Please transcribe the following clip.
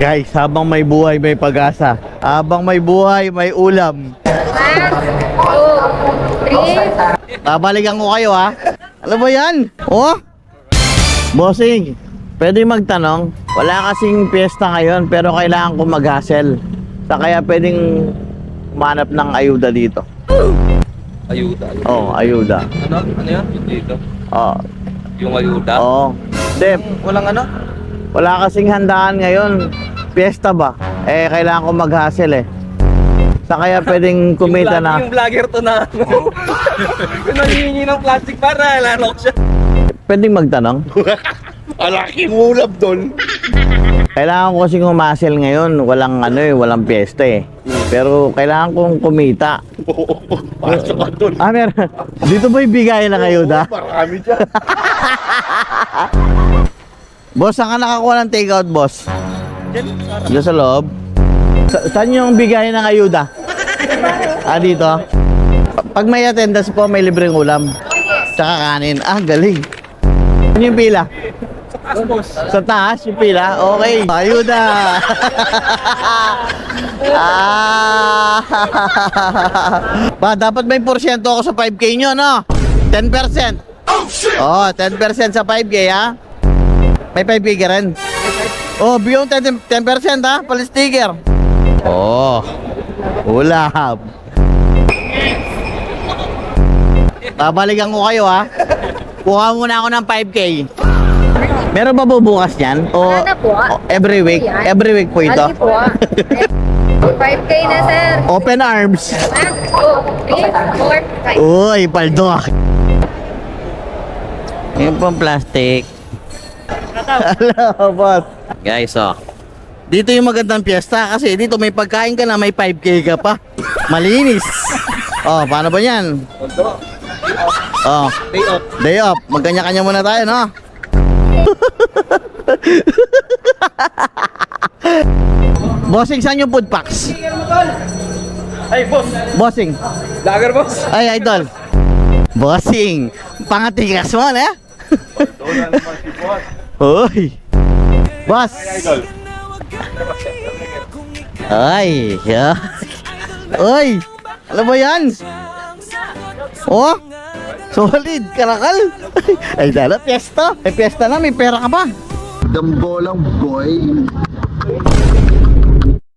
Guys, habang may buhay, may pag-asa. Habang may buhay, may ulam. 1, 2, 3. Babalikan ko kayo ha. Ano ba yan? Oh? Bossing, pwede magtanong. Wala kasing piyesta ngayon pero kailangan ko mag-hustle. Sa kaya pwedeng umanap ng ayuda dito. Ayuda. Oh, ayuda. Ano yan? Yung dito? Oh. Yung ayuda? Oh. Dep, Walang ano? wala kasing handaan ngayon. Piyesta ba? Eh, kailangan ko mag-hustle eh. Sa kaya pwedeng kumita na. Yung vlogger to na ano. Kung nangihingi ng plastic para lalo ko siya. Pwedeng magtanong. Alaking ulap doon. Kailangan ko kasing humasel ngayon. Walang ano eh, walang piyesta eh. Pero kailangan kong kumita. Pasok ka doon. Ah, meron. Dito ba yung bigay ng ayuda? Marami dyan. Boss, saan ka nakakuha ng takeout, boss? Diyan sa loob. Saan yung bigay ng ayuda? Ah, dito? Pag may attendance po, may libreng ulam. Tsaka kanin. Ah, galing. Ano yung pila? Sa taas yung pila? Okay. Ayuda! Ah! Pa, dapat may porsyento ako sa 5K nyo, no? 10%. Oh, 10% sa 5K, ha? May 5K ka rin. Oh, bigyan 10% ha? Palisticker. Oh, ulap. Babalikan ko kayo ha. Kuha muna ako ng 5K. Meron ba bubukas yan? O Wala na po, ah. every week? Yan. Every week po ito? Ali po. 5K na, sir. Open arms. 1, 2, 3, 4, 5. Uy, paldo. Yung pang plastic. Hello, boss. Guys, oh. Dito yung magandang piyesta kasi dito may pagkain ka na, may 5K ka pa. Malinis. Oh, paano ba yan? Oh, Day off. day off. Magkanya-kanya muna tayo, no? Bossing, saan yung food packs? Ay, boss. Bossing. Vlogger, boss. Ay, idol. Bossing. Pangatigas mo, eh? Hoy. Boss. Ay. Yeah. Oy. Ano ba yan? Oh. Solid. Karakal. Ay, dala. Piyesta. May piyesta na. May pera ka ba? Dambolang boy.